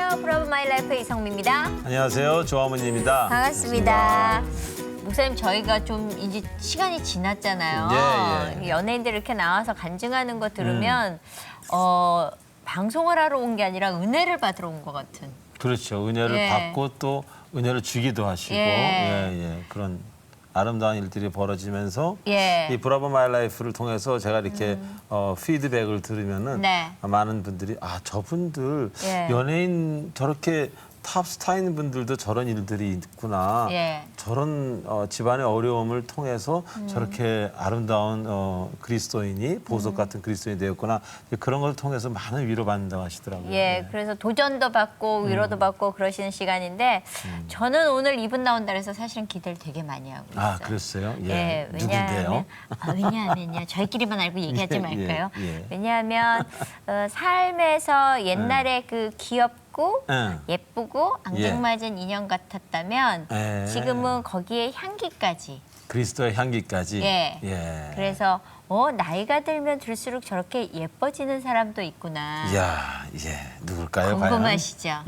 안녕하세요. 브라보 마이 라이프의 이성미입니다. 안녕하세요. 조아모니입니다. 반갑습니다. 목사님, 저희가 좀 이제 시간이 지났잖아요. 예. 연예인들 이렇게 나와서 간증하는 거 들으면 방송을 하러 온 게 아니라 은혜를 받으러 온 것 같은. 그렇죠. 은혜를 예. 받고 또 은혜를 주기도 하시고 그런 아름다운 일들이 벌어지면서 이 브라보 마이 라이프를 통해서 제가 이렇게 피드백을 들으면은 많은 분들이 저분들 연예인 저렇게 탑스타인 분들도 저런 일들이 있구나. 저런 집안의 어려움을 통해서 저렇게 아름다운 그리스도인이 보석 같은 그리스도인이 되었구나. 그런 걸 통해서 많은 위로받는다고 하시더라고요. 그래서 도전도 받고 위로도 받고 그러시는 시간인데 저는 오늘 이분 나온다 그래서 사실은 기대를 되게 많이 하고 있어요. 그랬어요? 누군데요? 왜냐하면요. 저희끼리만 알고 얘기하지 말까요? 왜냐하면 삶에서 옛날에 그 귀엽고 예쁘고 앙증맞은 인형 같았다면 지금은 거기에 향기까지. 그리스도의 향기까지. 그래서 나이가 들면 들수록 저렇게 예뻐지는 사람도 있구나. 누굴까요? 궁금하시죠?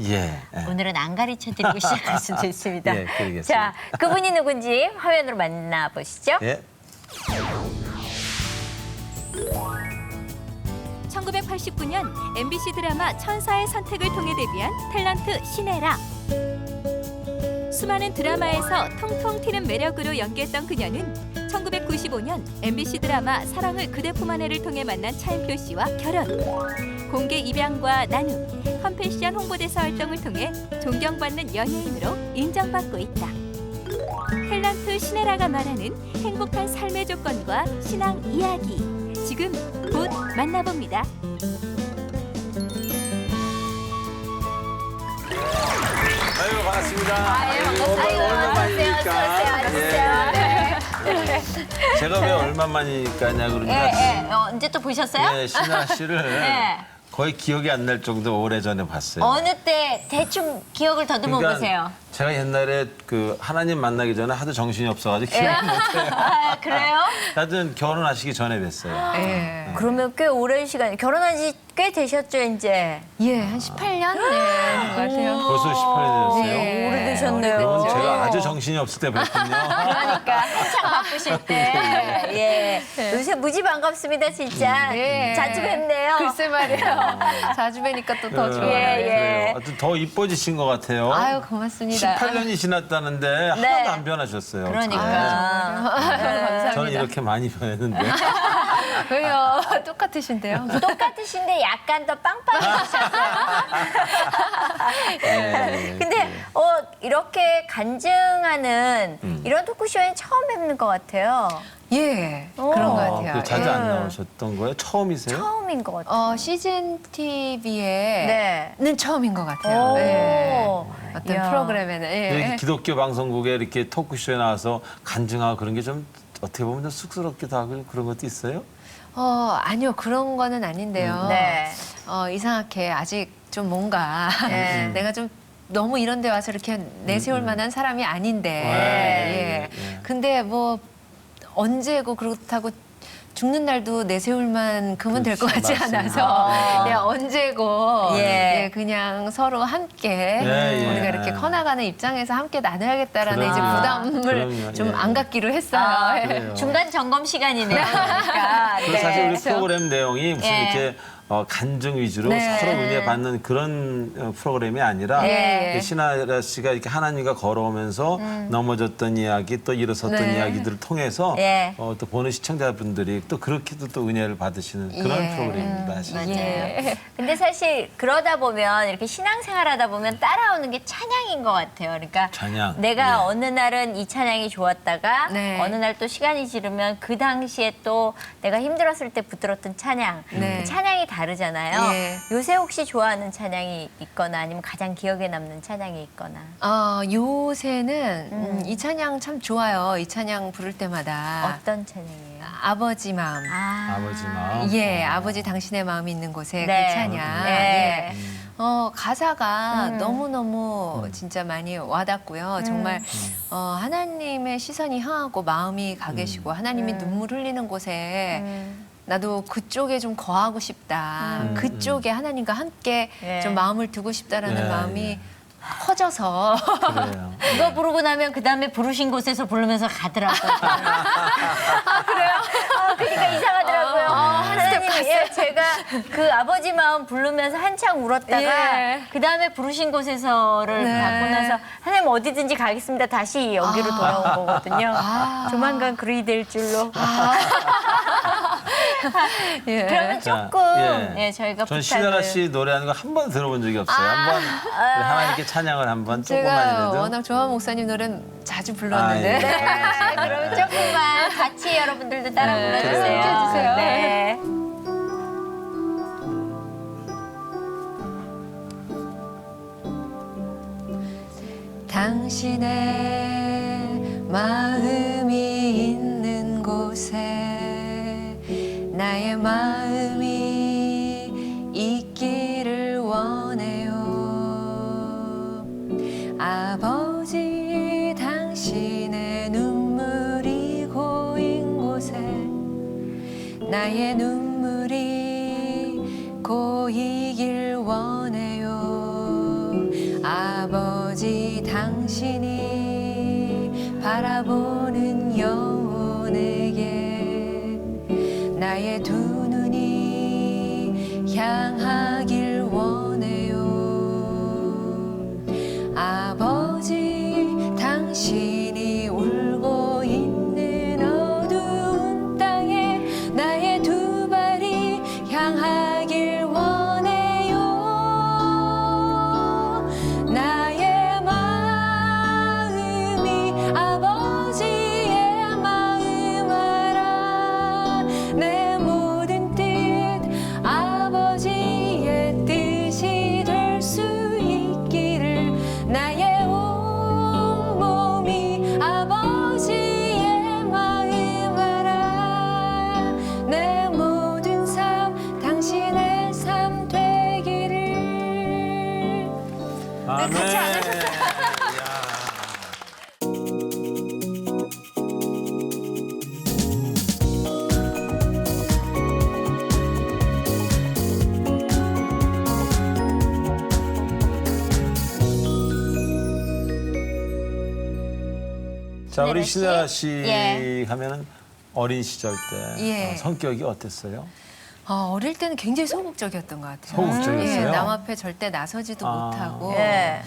오늘은 안 가르쳐드리고 시작할 수도 있습니다. 그러겠습니다. 자, 그분이 누군지 화면으로 만나보시죠. 1989년 MBC 드라마 천사의 선택을 통해 데뷔한 탤런트 신혜라. 수많은 드라마에서 통통 튀는 매력으로 연기했던 그녀는 1995년 MBC 드라마 사랑을 그대 품 안에를 통해 만난 차인표 씨와 결혼. 공개 입양과 나눔, 컴패션 홍보대사 활동을 통해 존경받는 연예인으로 인정받고 있다. 탤런트 신혜라가 말하는 행복한 삶의 조건과 신앙 이야기. 지금 곧 만나봅니다. 아유, 반갑습니다. 오랜만이니까. 제가 왜 얼마만이니까냐 그러니까 언제 또 보셨어요? 신아 씨를 거의 기억이 안 날 정도 오래전에 봤어요. 어느 때 대충 기억을 더듬어 보세요. 제가 옛날에 그 하나님 만나기 전에 하도 정신이 없어가지고 기억을 못해요. 그래요? 하여튼 결혼하시기 전에 뵀어요. 그러면 꽤 오랜 시간, 결혼한 지 꽤 되셨죠, 이제? 한 18년 된 것 같아요. 벌써 18년이 됐어요. 오래되셨네요. 그건 제가 아주 정신이 없을 때 뵀군요. 그러니까 한창 바쁘실 때. 요새 무지 반갑습니다, 진짜. 자주 뵙네요. 글쎄 말이에요. 자주 뵈니까 또 더 좋아요. 하여튼 더 이뻐지신 것 같아요. 아유, 고맙습니다. 18년이 지났다는데 하나도 안 변하셨어요. 그러니까. 감사합니다. 저는 이렇게 많이 변했는데. 왜요? 똑같으신데요? 똑같으신데 약간 더 빵빵해지셨어요. 근데 이렇게 간증하는 이런 토크쇼엔 처음 뵙는 것 같아요. 그런 것 같아요. 자주 안 나오셨던 거예요? 처음이세요? 처음인 것 같아요. 시즌 TV에는 처음인 것 같아요. 어떤 이야. 프로그램에는. 이렇게 기독교 방송국에 이렇게 토크쇼에 나와서 간증하고 그런 게 좀 어떻게 보면 좀 쑥스럽기도 하고 그런 것도 있어요? 아니요, 그런 거는 아닌데요. 이상하게 아직 좀 뭔가 내가 좀 너무 이런 데 와서 이렇게 내세울 만한 사람이 아닌데. 근데 뭐 언제고 그렇다고 죽는 날도 내세울 만큼은 될 것 같지 않아서 언제고 그냥 서로 함께 우리가 이렇게 커나가는 입장에서 함께 나눠야겠다라는 이제 부담을 좀 안 갖기로 했어요. 중간 점검 시간이네요. 그러니까. 사실 우리 프로그램 내용이 무슨 이렇게 간증 위주로 서로 은혜 받는 그런 프로그램이 아니라 신하라 씨가 이렇게 하나님과 걸어오면서 넘어졌던 이야기 또 일어섰던 이야기들을 통해서 또 보는 시청자분들이 또 그렇게도 또 은혜를 받으시는 그런 프로그램입니다. 맞아요. 근데 사실 그러다 보면 이렇게 신앙생활하다 보면 따라오는 게 찬양인 것 같아요. 그러니까 찬양. 내가 어느 날은 이 찬양이 좋았다가 어느 날 또 시간이 지르면 그 당시에 또 내가 힘들었을 때 붙들었던 찬양, 그 찬양이 다르잖아요. 요새 혹시 좋아하는 찬양이 있거나 아니면 가장 기억에 남는 찬양이 있거나. 요새는 이 찬양 참 좋아요. 이 찬양 부를 때마다. 어떤 찬양이에요? 아버지 마음. 아버지 마음. 아버지 당신의 마음이 있는 곳에 네. 그 찬양. 네. 가사가 너무너무 진짜 많이 와닿고요. 정말 하나님의 시선이 향하고 마음이 가 계시고 하나님이 눈물 흘리는 곳에 나도 그쪽에 좀 거하고 싶다. 그쪽에 하나님과 함께 좀 마음을 두고 싶다라는 마음이 커져서 그래요. 이거 부르고 나면 그 다음에 부르신 곳에서 부르면서 가더라고요. 그래요? 그러니까 이상하더라고요. 스텝 하나님, 제가 그 아버지 마음 부르면서 한창 울었다가 그 다음에 부르신 곳에서를 받고 나서 하나님 어디든지 가겠습니다. 다시 여기로 돌아온 거거든요. 조만간 그리 될 줄로. 그러면 조금 저희가 전 신나라 씨 노래하는 거 한 번 들어본 적이 없어요. 한번 하나님께 찬양을 한번 제가 조금만이라도. 워낙 조한 목사님 노래는 자주 불렀는데 네, 그러면 조금만 같이 여러분들도 따라 불러주세요. 해주세요. 네. 당신의 마음이 있는 곳에 나의 마음이 있기를 원해요. 아버지 당신의 눈물이 고인 곳에 나의 눈물이 고이길 원해요. 아버지 당신이 바라보는 영혼에게 나의 두 눈이 향하길 원해요. 아버지 당신이 울고 있는 어두운 땅에 나의 두 발이 향하길 원해요. 나의 마음이 아버지의 마음 알아. 내 모든 뜻 아버지의 뜻이 될 수 있기를 나의 온 몸이 아버지의 마음 알아. 내 모든 삶 당신의 삶 되기를. 아멘. 같이 안 하셨어요? 자, 우리 신나라 신나라 씨? 씨 예. 하면은 어린 시절 때 예. 성격이 어땠어요? 어릴 때는 굉장히 소극적이었던 것 같아요. 소극적이었어요? 남 앞에 절대 나서지도 못하고 예.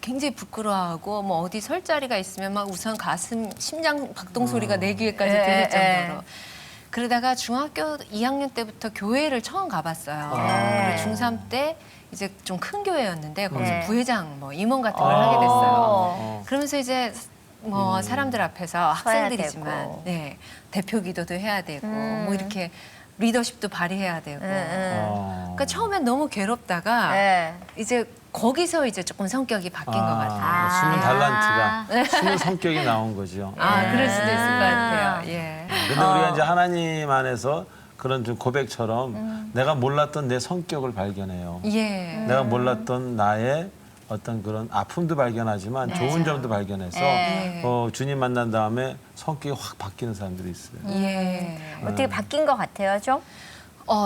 굉장히 부끄러워하고 뭐 어디 설 자리가 있으면 막 우선 가슴 심장 박동 소리가 내 귀에까지 들릴 정도로. 그러다가 중학교 2학년 때부터 교회를 처음 가봤어요. 그리고 중3 때 이제 좀 큰 교회였는데 거기서 부회장 뭐 임원 같은 걸 하게 됐어요. 그러면서 이제 뭐 사람들 앞에서 학생들이지만 네, 대표 기도도 해야 되고 뭐 이렇게 리더십도 발휘해야 되고. 그러니까 처음엔 너무 괴롭다가 이제 거기서 이제 조금 성격이 바뀐 것 같아요. 숨은 달란트가 숨은 성격이 나온 거죠. 그럴 수도 있을 것 같아요. 예. 근데 우리가 이제 하나님 안에서 그런 좀 고백처럼 내가 몰랐던 내 성격을 발견해요. 예. 내가 몰랐던 나의 어떤 그런 아픔도 발견하지만 좋은 점도 발견해서 주님 만난 다음에 성격이 확 바뀌는 사람들이 있어요. 예. 어떻게 바뀐 것 같아요, 좀?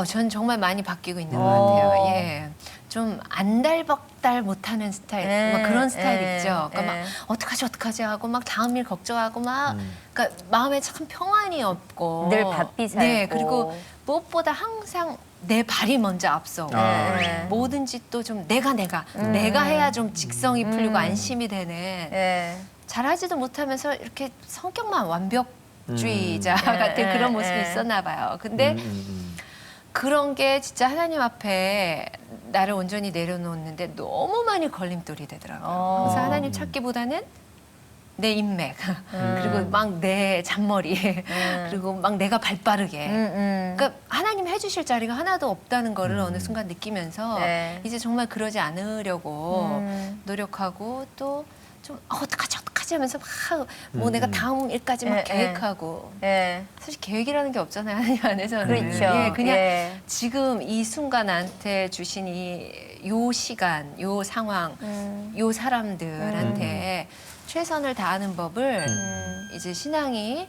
전 정말 많이 바뀌고 있는 것 같아요. 예. 좀 안달복달 못하는 스타일, 막 그런 스타일 있죠. 그러니까 막 어떡하지 하고 막 다음 일 걱정하고 막, 그러니까 마음에 참 평안이 없고 늘 바삐 살고. 네, 그리고 무엇보다 항상 내 발이 먼저 앞서고 뭐든지 또 좀 내가 해야 좀 직성이 풀리고 안심이 되는. 잘하지도 못하면서 이렇게 성격만 완벽주의자 같은 그런 모습이 있었나 봐요. 근데 그런 게 진짜 하나님 앞에 나를 온전히 내려놓는데 너무 많이 걸림돌이 되더라고요. 그래서 하나님 찾기보다는 내 인맥, 그리고 막 내 잔머리, 그리고 막 내가 발 빠르게. 그러니까 하나님 해주실 자리가 하나도 없다는 거를 어느 순간 느끼면서 이제 정말 그러지 않으려고 노력하고 또 좀 어떡하지 하면서 막 뭐 내가 다음 일까지 막 계획하고 사실 계획이라는 게 없잖아요, 하나님 안에서는. 그렇죠. 예, 그냥 지금 이 순간 나한테 주신 요 시간, 요 상황, 요 사람들한테 최선을 다하는 법을 이제 신앙이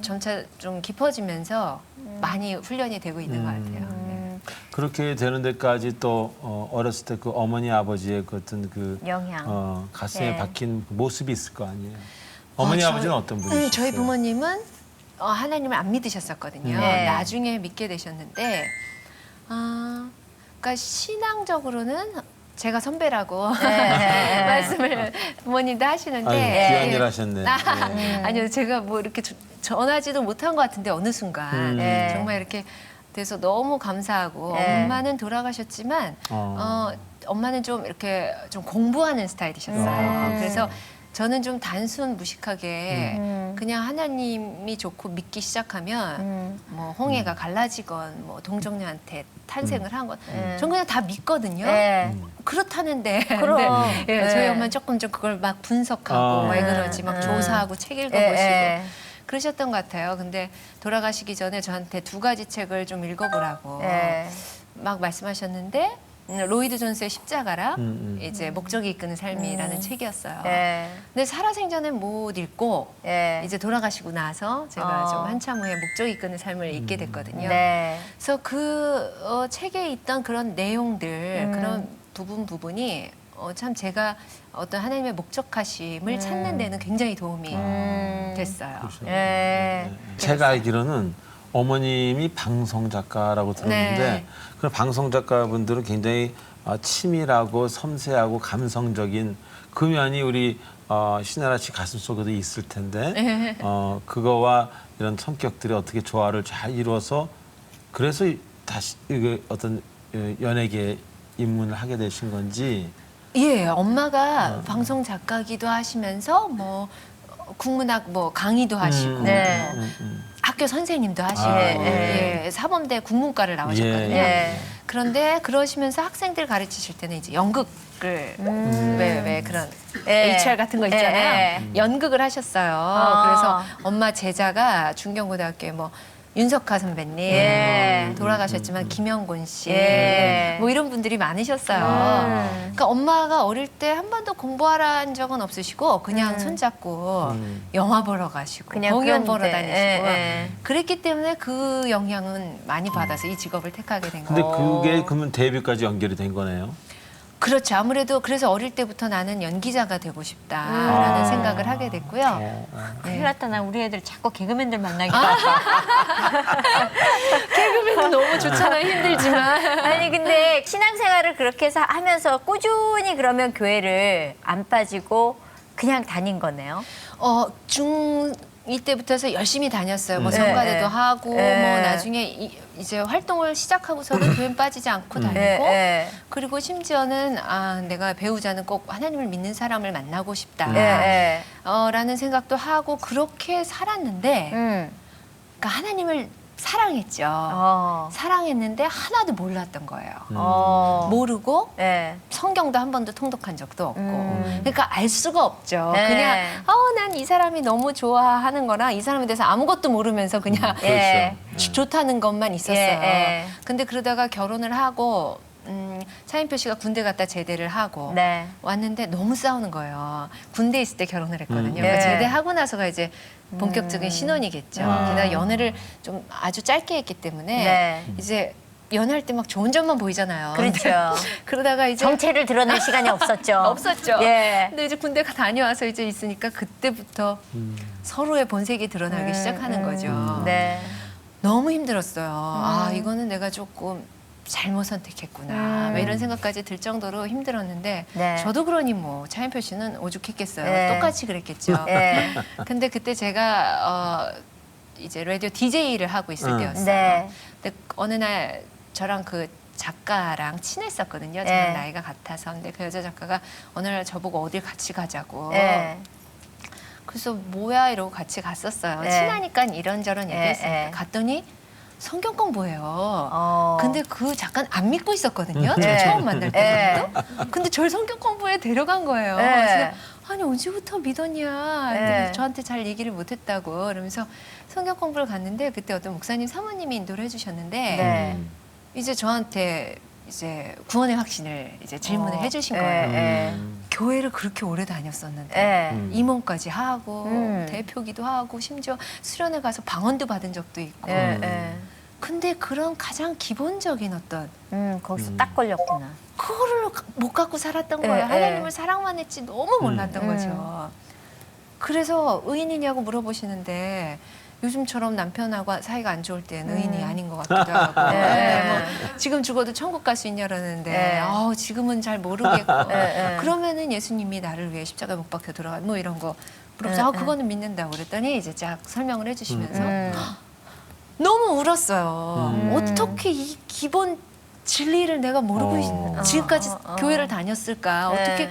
점차 좀 깊어지면서 많이 훈련이 되고 있는 것 같아요. 네. 그렇게 되는 데까지 또 어렸을 때 그 어머니 아버지의 그 어떤 그 영향. 가슴에 네. 박힌 모습이 있을 거 아니에요. 어머니 아버지는 어떤 분이셨어요? 저희 부모님은 하나님을 안 믿으셨었거든요. 네. 나중에 믿게 되셨는데, 그러니까 신앙적으로는 제가 선배라고 말씀을 부모님도 하시는데, 귀한 일 하셨네. 아니요, 제가 뭐 이렇게 전하지도 못한 것 같은데 어느 순간 정말 이렇게 돼서 너무 감사하고 엄마는 돌아가셨지만 엄마는 좀 이렇게 좀 공부하는 스타일이셨어요. 그래서 저는 좀 단순 무식하게 그냥 하나님이 좋고 믿기 시작하면 뭐 홍해가 갈라지건 뭐 동정녀한테 탄생을 한 건 전 그냥 다 믿거든요. 그렇다는데 근데 저희 엄마는 조금 좀 그걸 막 분석하고 왜 그러지 막 조사하고 책 읽어보시고 그러셨던 것 같아요. 근데 돌아가시기 전에 저한테 2가지 책을 좀 읽어보라고 막 말씀하셨는데 로이드 존스의 십자가랑 이제 목적이 이끄는 삶이라는 책이었어요. 근데 살아생전에 못 읽고 이제 돌아가시고 나서 제가 좀 한참 후에 목적이 이끄는 삶을 읽게 됐거든요. 그래서 그 책에 있던 그런 내용들, 그런 부분이 참 제가 어떤 하나님의 목적하심을 찾는 데는 굉장히 도움이 됐어요. 제가 알기로는 어머님이 방송 작가라고 들었는데 그 방송 작가분들은 굉장히 치밀하고 섬세하고 감성적인 그 면이 우리 신나라 씨 가슴 속에도 있을 텐데 그거와 이런 성격들이 어떻게 조화를 잘 이루어서 그래서 다시 이게 어떤 연예계 입문을 하게 되신 건지. 예, 엄마가 방송 작가기도 하시면서 뭐 국문학 뭐 강의도 하시고 학교 선생님도 하시고 사범대 국문과를 나오셨거든요. 그런데 그러시면서 학생들 가르치실 때는 이제 연극을 왜 그런 HR 같은 거 있잖아요. 연극을 하셨어요. 그래서 엄마 제자가 중경고등학교에 뭐 윤석하 선배님 돌아가셨지만 김영곤 씨 뭐 이런 분들이 많으셨어요. 그러니까 엄마가 어릴 때 한 번도 공부하라는 적은 없으시고 그냥 손잡고 영화 보러 가시고 그냥 공연 보러 그런데, 다니시고 그랬기 때문에 그 영향은 많이 받아서 이 직업을 택하게 된 근데 거예요. 그게 그러면 데뷔까지 연결이 된 거네요. 그렇죠. 아무래도 그래서 어릴 때부터 나는 연기자가 되고 싶다라는 생각을 하게 됐고요. 큰일 났다. 나 우리 애들 자꾸 개그맨들 만나게 개그맨은 너무 좋잖아요. 힘들지만. 아니 근데 신앙생활을 그렇게 해서 하면서 꾸준히 그러면 교회를 안 빠지고 그냥 다닌 거네요. 중2 때부터 해서 열심히 다녔어요. 뭐 성가대도 하고 뭐 나중에 이제 활동을 시작하고서는 교회 빠지지 않고 다니고 그리고 심지어는 내가 배우자는 꼭 하나님을 믿는 사람을 만나고 싶다 라는 생각도 하고 그렇게 살았는데 그러니까 하나님을 사랑했죠. 사랑했는데 하나도 몰랐던 거예요. 모르고 성경도 한 번도 통독한 적도 없고 그러니까 알 수가 없죠. 그냥 난 이 사람이 너무 좋아하는 거랑 이 사람에 대해서 아무것도 모르면서 그냥 좋다는 것만 있었어요. 근데 그러다가 결혼을 하고 차인표 씨가 군대 갔다 제대를 하고 왔는데 너무 싸우는 거예요. 군대 있을 때 결혼을 했거든요. 그러니까 제대하고 나서가 이제 본격적인 신혼이겠죠. 게다가 연애를 좀 아주 짧게 했기 때문에 이제 연애할 때 막 좋은 점만 보이잖아요. 그렇죠. 그러다가 이제 정체를 드러낼 시간이 없었죠. 없었죠. 근데 이제 군대가 다녀와서 이제 있으니까 그때부터 서로의 본색이 드러나기 시작하는 거죠. 너무 힘들었어요. 이거는 내가 조금 잘못 선택했구나. 뭐 이런 생각까지 들 정도로 힘들었는데 저도 그러니 뭐 차인표 씨는 오죽했겠어요. 똑같이 그랬겠죠. 근데 그때 제가 이제 라디오 DJ를 하고 있을 때였어요. 근데 어느 날 저랑 그 작가랑 친했었거든요. 저랑 나이가 같아서. 근데 그 여자 작가가 어느 날 저보고 어딜 같이 가자고. 그래서 뭐야 이러고 같이 갔었어요. 친하니까 이런저런 얘기했으니까 갔더니 성경 공부해요. 근데 그 작가는 안 믿고 있었거든요. 제가 처음 만날 때부터. 근데 저를 성경 공부에 데려간 거예요. 그래서 아니 언제부터 믿었냐. 근데 저한테 잘 얘기를 못했다고. 그러면서 성경 공부를 갔는데 그때 어떤 목사님 사모님이 인도를 해주셨는데 이제 저한테 이제 구원의 확신을 이제 질문을 해주신 거예요. 교회를 그렇게 오래 다녔었는데 임원까지 하고 대표기도 하고 심지어 수련회 가서 방언도 받은 적도 있고. 근데 그런 가장 기본적인 어떤 거기서 딱 걸렸구나. 그거를 못 갖고 살았던 거예요. 하나님을 사랑만 했지 너무 몰랐던 거죠. 그래서 의인이냐고 물어보시는데 요즘처럼 남편하고 사이가 안 좋을 때는 의인이 아닌 것 같기도 하고 뭐 지금 죽어도 천국 갈 수 있냐 그러는데 지금은 잘 모르겠고 그러면은 예수님이 나를 위해 십자가에 못 박혀 들어가 뭐 이런 거 물어보서 그거는 믿는다고 그랬더니 이제 쫙 설명을 해주시면서 너무 울었어요. 어떻게 이 기본 진리를 내가 모르고 지금까지 교회를 다녔을까? 어떻게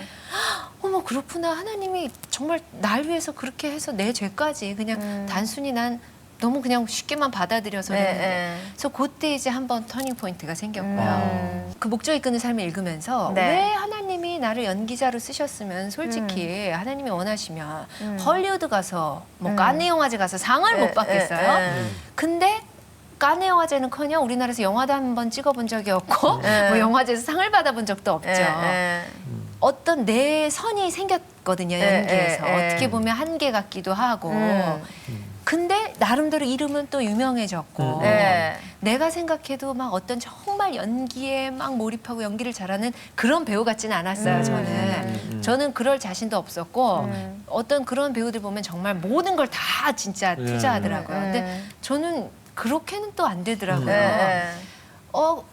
어머 그렇구나. 하나님이 정말 날 위해서 그렇게 해서 내 죄까지 그냥 단순히 난 너무 그냥 쉽게만 받아들여서 했는데 그래서 그때 이제 한번 터닝 포인트가 생겼고요. 그 목적 이끄는 삶을 읽으면서 왜 하나님이 나를 연기자로 쓰셨으면 솔직히 하나님이 원하시면 헐리우드 가서 뭐 카네 영화제 가서 상을 못 받겠어요? 근데 카네 영화제는커녕 우리나라에서 영화도 한 번 찍어본 적이 없고 뭐 영화제에서 상을 받아본 적도 없죠. 어떤 내 선이 생겼거든요. 연기에서. 어떻게 보면 한계 같기도 하고. 근데 나름대로 이름은 또 유명해졌고 내가 생각해도 막 어떤 정말 연기에 막 몰입하고 연기를 잘하는 그런 배우 같지는 않았어요. 저는 그럴 자신도 없었고 어떤 그런 배우들 보면 정말 모든 걸 다 진짜 투자하더라고요. 근데 저는 그렇게는 또 안 되더라고요.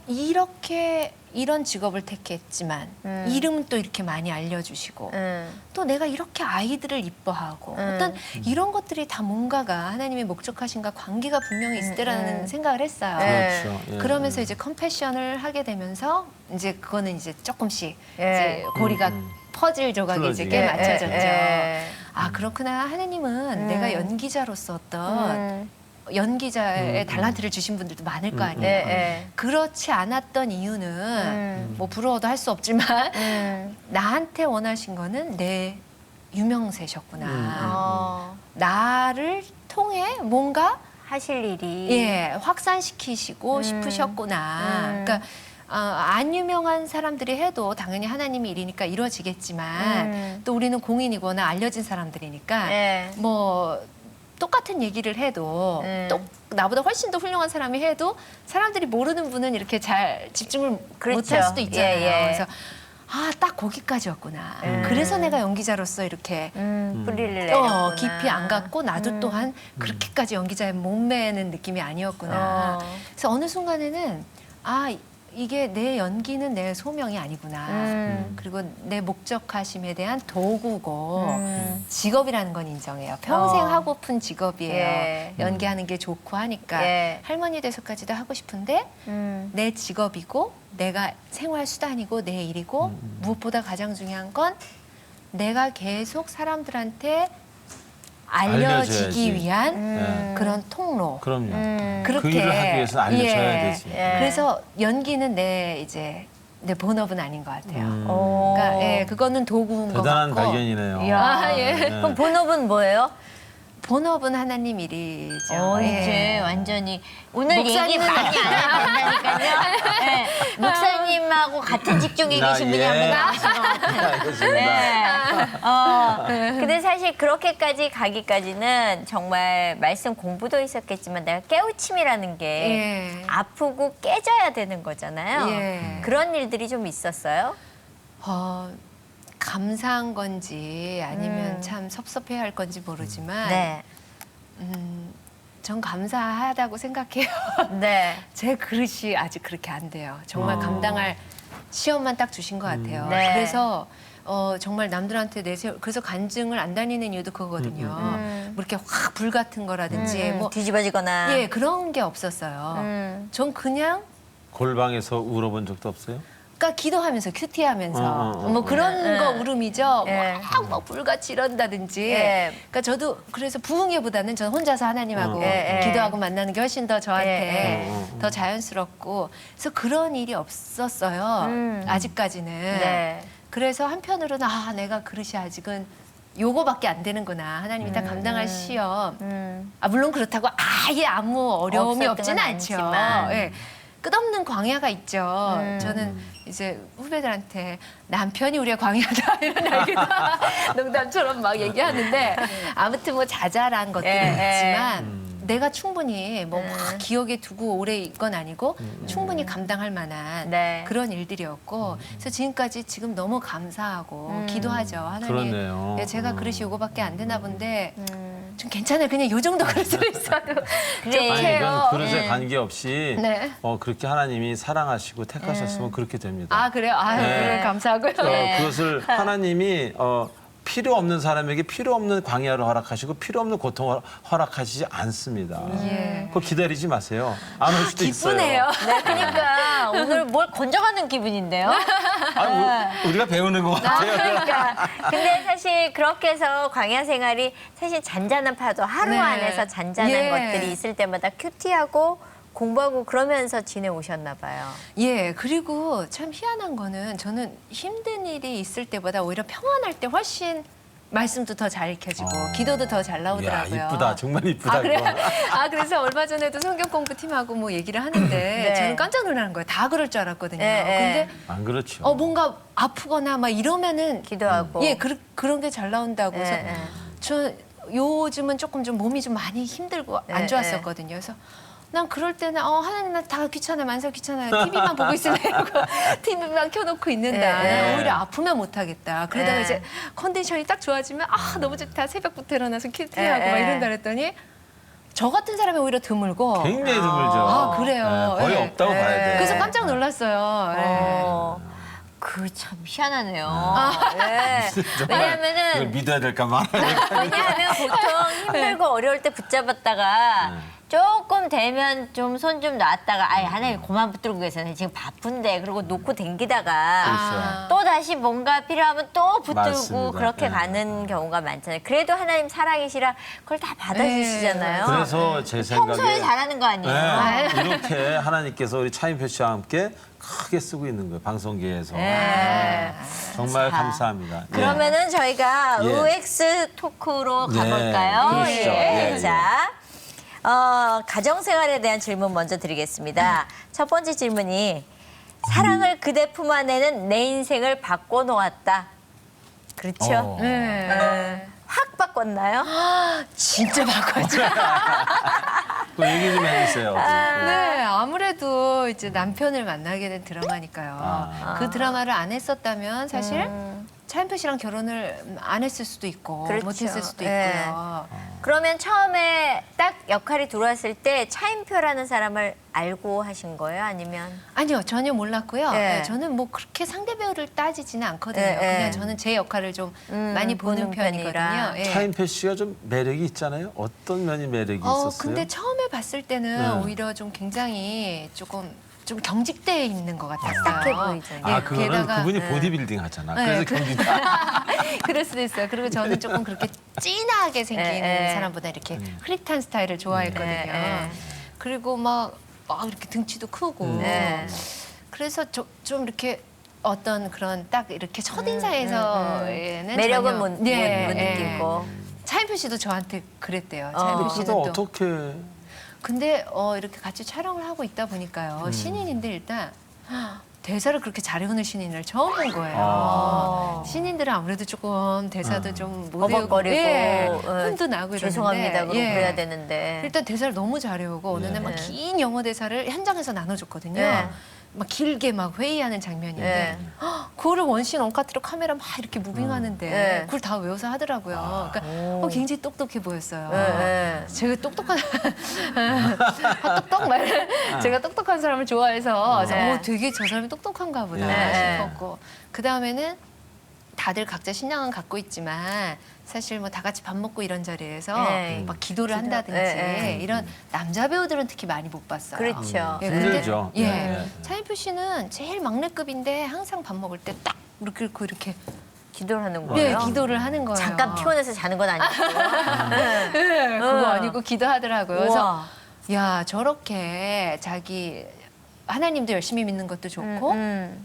이렇게 이런 직업을 택했지만 이름은 또 이렇게 많이 알려주시고 또 내가 이렇게 아이들을 이뻐하고 어떤 이런 것들이 다 뭔가가 하나님의 목적하신가 관계가 분명히 있을 때라는 생각을 했어요. 그렇죠. 그러면서 이제 컴패션을 하게 되면서 이제 그거는 이제 조금씩 이제 고리가 퍼즐 조각이 이제 꽤 맞춰졌죠. 아 그렇구나. 하나님은 내가 연기자로서 어떤 연기자의 달란트를 주신 분들도 많을 거 아니에요. 그렇지 않았던 이유는 뭐 부러워도 할 수 없지만 나한테 원하신 거는 내 유명세셨구나. 나를 통해 뭔가 하실 일이 확산시키시고 싶으셨구나. 그러니까 안 유명한 사람들이 해도 당연히 하나님의 일이니까 이루어지겠지만 또 우리는 공인이거나 알려진 사람들이니까 뭐 똑같은 얘기를 해도 또 나보다 훨씬 더 훌륭한 사람이 해도 사람들이 모르는 분은 이렇게 잘 집중을 못할 수도 있잖아요. 그래서 딱 거기까지였구나. 그래서 내가 연기자로서 이렇게 뿌리를 내렸구나. 깊이 안 갔고 나도 또한 그렇게까지 연기자의 몸매는 느낌이 아니었구나. 그래서 어느 순간에는 이게 내 연기는 내 소명이 아니구나. 그리고 내 목적하심에 대한 도구고 직업이라는 건 인정해요. 평생 하고픈 직업이에요. 연기하는 게 좋고 하니까 할머니 돼서까지도 하고 싶은데 내 직업이고 내가 생활 수단이고 내 일이고 무엇보다 가장 중요한 건 내가 계속 사람들한테 알려지기 위한 그런 통로. 그럼요. 그렇게 그 일을 하기 위해서는 알려줘야 되지. 그래서 연기는 내 본업은 아닌 것 같아요. 그러니까 그거는 도구인 것 같고. 대단한 발견이네요. 그럼 본업은 뭐예요? 본업은 하나님 일이죠. 이제 완전히 오늘 얘기 목사님은 많이 안 해도 된다니까요. 목사님하고 같은 직종에 계신 분이 한 분 나오신 것 같아요. 근데 사실 그렇게까지 가기까지는 정말 말씀 공부도 있었겠지만 내가 깨우침이라는 게 아프고 깨져야 되는 거잖아요. 그런 일들이 좀 있었어요? 감사한 건지 아니면 참 섭섭해할 건지 모르지만 전 감사하다고 생각해요. 제 그릇이 아직 그렇게 안 돼요. 정말 감당할 시험만 딱 주신 것 같아요. 그래서 정말 남들한테 그래서 간증을 안 다니는 이유도 그거거든요. 뭐 이렇게 확 불 같은 거라든지 뭐 뒤집어지거나 그런 게 없었어요. 전 그냥 골방에서 울어본 적도 없어요? 그러니까 기도하면서 큐티하면서 뭐 그런 거 울음이죠. 막 불같이 이런다든지. 그러니까 저도 그래서 부흥회보다는 저는 혼자서 하나님하고 기도하고 만나는 게 훨씬 더 저한테 더 자연스럽고 그래서 그런 일이 없었어요. 아직까지는. 그래서 한편으로는 내가 그릇이 아직은 요거밖에 안 되는구나. 하나님이 다 감당할 시험. 물론 그렇다고 아예 아무 어려움이 없지는 않죠. 끝없는 광야가 있죠. 저는 이제 후배들한테 남편이 우리의 광야다 이런 얘기도 농담처럼 막 얘기하는데 아무튼 뭐 자잘한 것들이 있지만 내가 충분히 뭐 막 기억에 두고 오래 있건 아니고 충분히 감당할 만한 그런 일들이었고 그래서 지금까지 지금 너무 감사하고 기도하죠. 하나님, 그러네요. 네, 제가 그릇이 요거밖에 안 되나 본데 좀 괜찮아요. 그냥 요 정도 그릇으로 있어도 그래. 아니 이건 그릇에 관계없이 네. 그렇게 하나님이 사랑하시고 택하셨으면 그렇게 됩니다. 아 그래요? 아 네. 그래 감사하고요. 그것을 하나님이 필요 없는 사람에게 필요 없는 광야를 허락하시고 필요 없는 고통을 허락하시지 않습니다. 그거 기다리지 마세요. 안 올 수도 기쁘네요. 있어요. 네, 그러니까 오늘 뭘 건져가는 기분인데요. 아니, 우리가 배우는 것 같아요. 그러니까. 근데 사실 그렇게 해서 광야 생활이 사실 잔잔한 파도 하루 네. 안에서 잔잔한 예. 것들이 있을 때마다 큐티하고 공부하고 그러면서 지내오셨나 봐요. 예, 그리고 참 희한한 거는 저는 힘든 일이 있을 때보다 오히려 평안할 때 훨씬 말씀도 더 잘 읽혀지고 기도도 더 잘 나오더라고요. 야, 이쁘다. 정말 이쁘다. 아, 그래요? 그거. 그래서 얼마 전에도 성경 공부팀하고 뭐 얘기를 하는데 저는 깜짝 놀라는 거예요. 다 그럴 줄 알았거든요. 근데 안 그렇죠. 뭔가 아프거나 막 이러면은 기도하고. 예, 그런 게 잘 나온다고 해서 저 요즘은 조금 좀 몸이 좀 많이 힘들고 안 좋았었거든요. 그래서 난 그럴 때는 하나님 나 다 귀찮아 만사 귀찮아요. TV만 보고 있을래 하고 TV만 켜놓고 있는다. 난 오히려 아프면 못하겠다. 그러다가 이제 컨디션이 딱 좋아지면 너무 좋다. 새벽부터 일어나서 큐티하고 막 이런다 그랬더니 저 같은 사람이 오히려 드물고 굉장히 드물죠. 그래요. 거의 예. 없다고 봐야 돼요. 그래서 깜짝 놀랐어요. 그 참 희한하네요. 네. 왜냐하면은 이걸 믿어야 될까 말아야 될까. 왜냐하면 보통 힘들고 어려울 때 붙잡았다가 조금 되면 좀 손 좀 놨다가 아예 하나님 그만 붙들고 계세요. 지금 바쁜데 그러고 놓고 댕기다가 또 다시 뭔가 필요하면 또 붙들고 맞습니다. 그렇게 가는 경우가 많잖아요. 그래도 하나님 사랑이시라 그걸 다 받아주시잖아요. 그래서 제 생각에 평소에 잘하는 거 아니에요? 네, 이렇게 하나님께서 우리 차인표 씨와 함께 크게 쓰고 있는 거예요. 방송계에서. 정말 자, 감사합니다. 그러면은 저희가 예. OX 토크로 예, 가볼까요? 그러시죠. 예, 예. 자, 가정생활에 대한 질문 먼저 드리겠습니다. 첫 번째 질문이 사랑을 그대 품 안에는 내 인생을 바꿔놓았다. 그렇죠? 확 바꿨나요? 진짜 바꿔야죠. 그 얘기 좀 해주세요. 네, 아무래도 이제 남편을 만나게 된 드라마니까요. 그 드라마를 안 했었다면 사실 차인표 씨랑 결혼을 안 했을 수도 있고 그렇죠. 못했을 수도 네. 있고요. 그러면 처음에 딱 역할이 들어왔을 때 차인표라는 사람을 알고 하신 거예요? 아니면? 아니요, 전혀 몰랐고요. 네. 네, 저는 뭐 그렇게 상대 배우를 따지지는 않거든요. 네, 네. 그냥 저는 제 역할을 좀 많이 보는 편이거든요. 편이라. 예. 차인표 씨가 좀 매력이 있잖아요. 어떤 면이 매력이 있었어요? 근데 처음에 봤을 때는 오히려 좀 굉장히 좀 경직돼 있는 것 같았어요. 딱딱해 보이죠. 예, 그거는 게다가 그분이 보디빌딩 하잖아. 네, 그래서 경기다. 그럴 수도 있어요. 그리고 저는 조금 그렇게 진하게 생기는 사람보다 이렇게 흐릿한 스타일을 좋아했거든요. 그리고 막 이렇게 등치도 크고. 그래서 좀 이렇게 어떤 그런 딱 이렇게 첫인상에서는 매력은 전혀- 못 느끼고. 차인표 씨도 저한테 그랬대요. 차인표 씨는 그래서 또. 어떻게 근데 이렇게 같이 촬영을 하고 있다 보니까요. 신인인데 일단 대사를 그렇게 잘 외우는 신인을 처음 본 거예요. 신인들은 아무래도 조금 대사도 좀 못 외우고 버벅거리고 혼도 나고 이러는데 죄송합니다 그러고 예. 그래야 되는데. 일단 대사를 너무 잘 외우고 어느 날 막 긴 영어 대사를 현장에서 나눠줬거든요. 막 길게 막 회의하는 장면인데 그거를 원신 원카트로 카메라 막 이렇게 무빙하는데 그걸 다 외워서 하더라고요. 그러니까 굉장히 똑똑해 보였어요. 제가 똑똑한 똑똑 말 제가 똑똑한 사람을 좋아해서 되게 저 사람이 똑똑한가 보다 싶었고 그 다음에는 다들 각자 신앙은 갖고 있지만 사실 뭐 다 같이 밥 먹고 이런 자리에서 막 기도를 한다든지 이런 남자 배우들은 특히 많이 못 봤어요. 그렇죠. 예, 힘들죠. 근데, 네. 차인표 씨는 제일 막내급인데 항상 밥 먹을 때 딱 이렇게 기도를 하는 거예요? 기도를 하는 거예요. 잠깐 피곤해서 자는 건 아니고. 그거 아니고 기도하더라고요. 그래서 우와. 야 저렇게 자기 하나님도 열심히 믿는 것도 좋고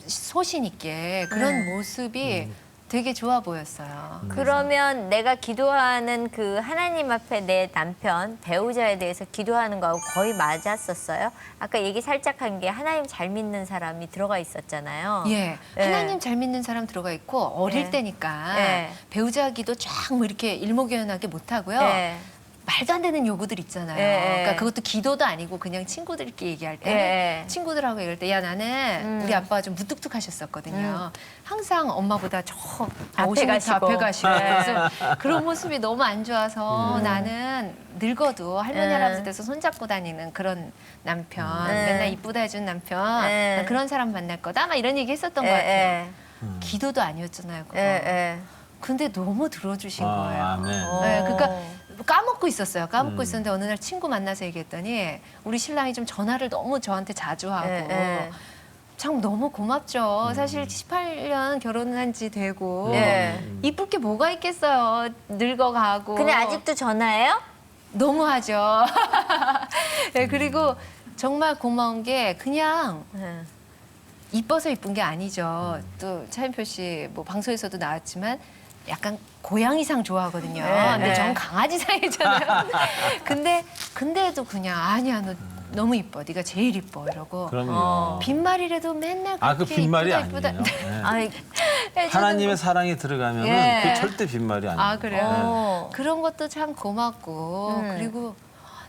소신 있게 그런 모습이 되게 좋아 보였어요. 그러면 내가 기도하는 그 하나님 앞에 내 남편, 배우자에 대해서 기도하는 거하고 거의 맞았었어요? 아까 얘기 살짝 한 게 하나님 잘 믿는 사람이 들어가 있었잖아요. 예, 하나님 잘 믿는 사람 들어가 있고 어릴 예. 때니까 예. 배우자 기도 쫙 뭐 이렇게 일목요연하게 못 하고요. 예. 말도 안 되는 요구들 있잖아요. 예. 그러니까 그것도 기도도 아니고 그냥 친구들끼리 얘기할 때 예. 친구들하고 얘기할 때 야 나는 우리 아빠가 좀 무뚝뚝하셨었거든요. 항상 엄마보다 저 앞에 50m 가시고. 앞에 가시고 그래서 그런 모습이 너무 안 좋아서 나는 늙어도 할머니 할아버지 돼서 손잡고 다니는 그런 남편 맨날 이쁘다 해준 남편 난 그런 사람 만날 거다 막 이런 얘기 했었던 것 같아요. 기도도 아니었잖아요. 그거. 근데 너무 들어주신 거예요. 아멘. 네, 그러니까 까먹고 있었어요. 까먹고 있었는데 어느 날 친구 만나서 얘기했더니 우리 신랑이 좀 전화를 너무 저한테 자주 하고 참 너무 고맙죠. 사실 18년 결혼한 지 되고 이쁠 게 뭐가 있겠어요. 늙어가고. 근데 아직도 전화해요? 너무 하죠. 네, 그리고 정말 고마운 게 그냥 이뻐서 이쁜 게 아니죠. 또 차인표 씨 뭐 방송에서도 나왔지만 약간 고양이상 좋아하거든요. 근데 전 강아지상이잖아요. 근데도 그냥 아니야 너 너무 이뻐. 네가 제일 이뻐 이러고. 그럼요. 빈말이라도 맨날 그 그렇게 빈말이 이쁘다, 아니에요. 이쁘다. 네. 아이, 하나님의 사랑이 들어가면 예. 그게 절대 빈말이 아니에요. 아 그래요? 어. 그런 것도 참 고맙고 그리고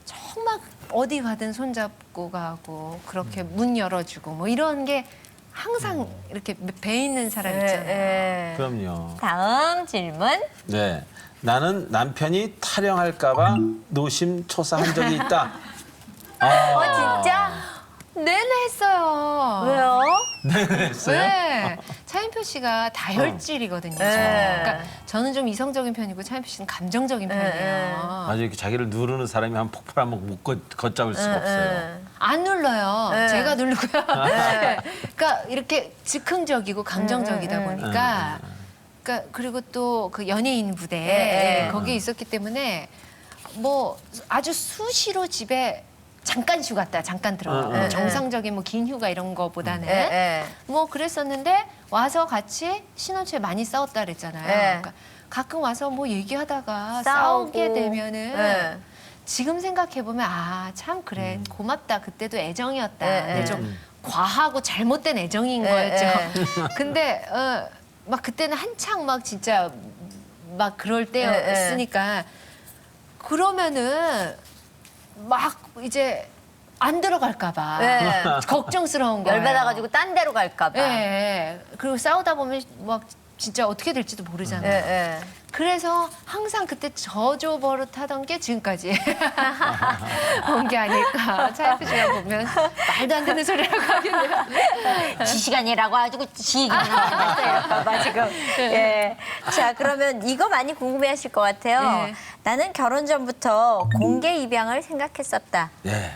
정말 어디 가든 손잡고 가고 그렇게 문 열어주고 뭐 이런 게 항상 이렇게 배 있는 사람 있잖아요. 그럼요. 다음 질문. 네. 나는 남편이 타령할까봐 노심초사한 적이 있다. 진짜? 내내 했어요. 왜요? 네, 했어요? 네. 차인표 씨가 다혈질이거든요. 그러니까 저는 좀 이성적인 편이고 차인표 씨는 감정적인 편이에요. 아주 이렇게 자기를 누르는 사람이 한 폭발 한번 못 걷잡을 수가 없어요. 안 눌러요. 제가 누르고요. 그러니까 이렇게 즉흥적이고 감정적이다 보니까 그러니까 그리고 또 그 연예인 부대 거기에 있었기 때문에 뭐 아주 수시로 집에 잠깐 휴가 갔다 잠깐 들어가고 정상적인 뭐 긴 휴가 이런 거보다는 뭐 그랬었는데 와서 같이 신혼초에 많이 싸웠다 그랬잖아요. 그러니까 가끔 와서 뭐 얘기하다가 싸우게 되면은 지금 생각해 보면 아 참 그래 고맙다 그때도 애정이었다. 근데 좀 과하고 잘못된 애정인 거였죠. 근데 막 그때는 한창 막 진짜 막 그럴 때였으니까 그러면은 막 이제 안 들어갈까봐 걱정스러운 거예요. 열받아가지고 딴 데로 갈까봐. 그리고 싸우다 보면 막 진짜 어떻게 될지도 모르잖아요. 그래서 항상 그때 저조버릇하던 게 지금까지 온 게 아닐까. 차인표 씨가 보면 말도 안 되는 소리라고 하겠네요. 지 시간이라고 가지고 지 얘기만 할까봐 지금. 자, 그러면 이거 많이 궁금해하실 것 같아요. 나는 결혼 전부터 공개 입양을 생각했었다. 예.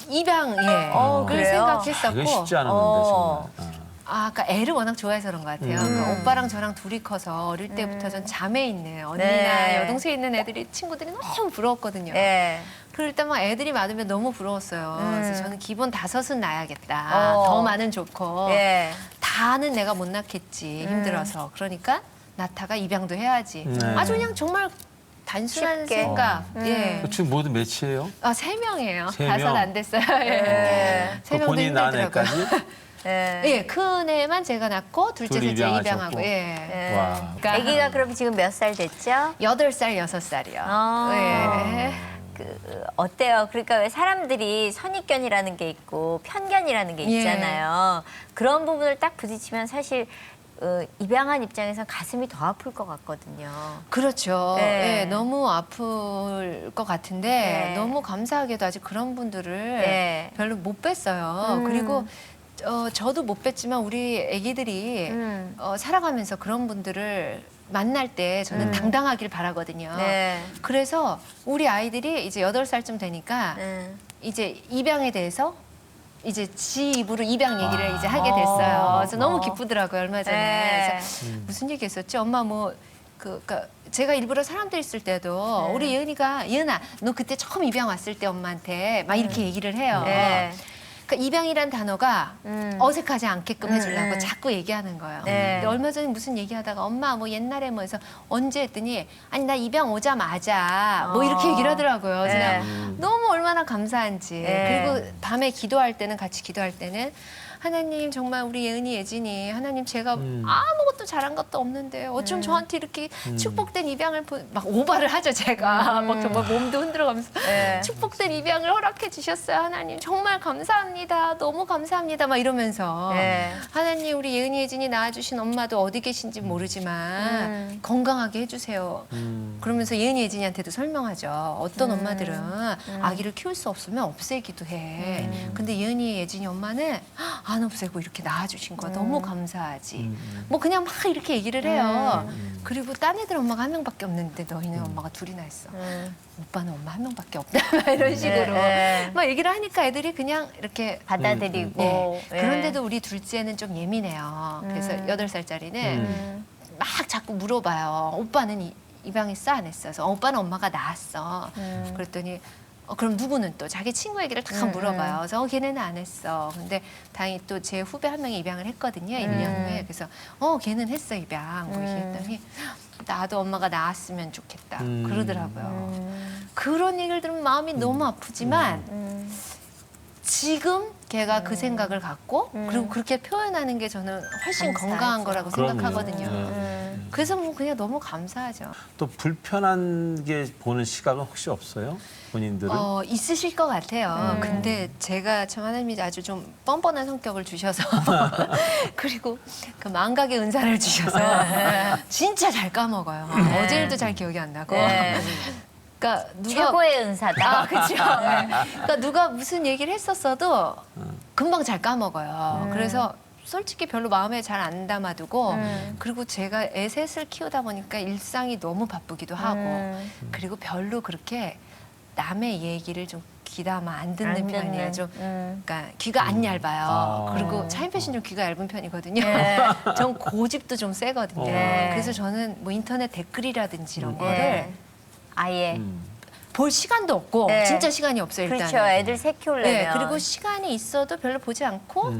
입양 그걸 그래요? 생각했었고. 이거 쉽지 않았는데 정말. 그러니까 애를 워낙 좋아해서 그런 것 같아요. 그러니까 오빠랑 저랑 둘이 커서 어릴 때부터 전 자매 있는 언니나 여동생 있는 애들이 친구들이 너무 부러웠거든요. 그럴 때 막 애들이 많으면 너무 부러웠어요. 그래서 저는 기본 5은 낳아야겠다. 더 많은 좋고 다는 내가 못 낳겠지 힘들어서. 그러니까 낳다가 입양도 해야지. 아주 그냥 정말 단순한 쉽게. 생각. 지금 모두 몇이에요? 3명이에요. 3 명? 5 안 됐어요. 세 그 명도 본인이 낳은 힘들더라고요. 애까지? 큰 애만 제가 낳고 둘째, 둘이 셋째 입양하셨고. 입양하고. 와. 그러니까 아기가 그럼 지금 몇 살 됐죠? 8살, 6살이요. 어때요? 그러니까 왜 사람들이 선입견이라는 게 있고 편견이라는 게 있잖아요. 그런 부분을 딱 부딪히면 사실 입양한 입장에서 가슴이 더 아플 것 같거든요. 그렇죠. 너무 아플 것 같은데 너무 감사하게도 아직 그런 분들을 별로 못 뵀어요. 그리고 저도 못 뵀지만 우리 애기들이 살아가면서 그런 분들을 만날 때 저는 당당하길 바라거든요. 그래서 우리 아이들이 이제 8살쯤 되니까 이제 입양에 대해서 이제 지 입으로 입양 얘기를 이제 하게 됐어요. 그래서 너무 기쁘더라고요, 얼마 전에. 그래서 무슨 얘기 했었지? 엄마 뭐, 그러니까 제가 일부러 사람들 있을 때도 우리 예은이가, 예은아, 너 그때 처음 입양 왔을 때 엄마한테 막 이렇게 얘기를 해요. 그러니까 입양이란 단어가 어색하지 않게끔 해주려고 자꾸 얘기하는 거예요. 근데 얼마 전에 무슨 얘기하다가 엄마 뭐 옛날에 뭐 해서 언제 했더니 아니 나 입양 오자마자 뭐 이렇게 얘기를 하더라고요. 제가 너무 얼마나 감사한지. 그리고 밤에 기도할 때는 같이 기도할 때는 하나님 정말 우리 예은이 예진이 하나님 제가 아무것도 잘한 것도 없는데 어쩜 저한테 이렇게 축복된 입양을 막 오바를 하죠 제가 막 정말 몸도 흔들어가면서 축복된 입양을 허락해 주셨어요 하나님 정말 감사합니다 너무 감사합니다 막 이러면서 하나님 우리 예은이 예진이 낳아주신 엄마도 어디 계신지 모르지만 건강하게 해주세요 그러면서 예은이 예진이한테도 설명하죠 어떤 엄마들은 아기를 키울 수 없으면 없애기도 해 근데 예은이 예진이 엄마는 안 없애고 이렇게 낳아주신 거 너무 감사하지. 뭐 그냥 막 이렇게 얘기를 해요. 그리고 딴 애들 엄마가 한 명밖에 없는데 너희는 엄마가 둘이나 있어. 오빠는 엄마 한 명밖에 없다. 막 이런 식으로 막 얘기를 하니까 애들이 그냥 이렇게 받아들이고. 그런데도 우리 둘째는 좀 예민해요. 그래서 8살짜리는 막 자꾸 물어봐요. 오빠는 입양했어 안 했어? 그래서 오빠는 엄마가 낳았어. 그랬더니 그럼 누구는 또 자기 친구 얘기를 다 물어봐요. 그래서 걔네는 안 했어. 근데 다행히 또 제 후배 한 명이 입양을 했거든요. 1년 후에. 그래서 걔는 했어 입양. 뭐 얘기했더니 나도 엄마가 낳았으면 좋겠다. 그러더라고요. 그런 얘기를 들으면 마음이 너무 아프지만 지금 걔가 그 생각을 갖고 그리고 그렇게 표현하는 게 저는 훨씬 건강한 거라고 생각하거든요. 그래서 뭐 그냥 너무 감사하죠. 또 불편한 게 보는 시각은 혹시 없어요? 본인들은? 있으실 것 같아요. 근데 제가 참 하나님이 아주 좀 뻔뻔한 성격을 주셔서 그리고 그 망각의 은사를 주셔서 진짜 잘 까먹어요. 어제 일도 잘 기억이 안 나고. 그러니까 최고의 은사다. 그렇죠. 그러니까 누가 무슨 얘기를 했었어도 금방 잘 까먹어요. 그래서 솔직히 별로 마음에 잘 안 담아두고 그리고 제가 애셋을 키우다 보니까 일상이 너무 바쁘기도 하고 그리고 별로 그렇게 남의 얘기를 좀 귀담아 안 듣는 편이에요. 좀 그러니까 귀가 안 얇아요. 그리고 차인표 씨는 좀 귀가 얇은 편이거든요. 전 고집도 좀 세거든요. 그래서 저는 뭐 인터넷 댓글이라든지 이런 거를 아예 볼 시간도 없고 진짜 시간이 없어요. 일단. 그렇죠. 애들 새 키우려면. 그리고 시간이 있어도 별로 보지 않고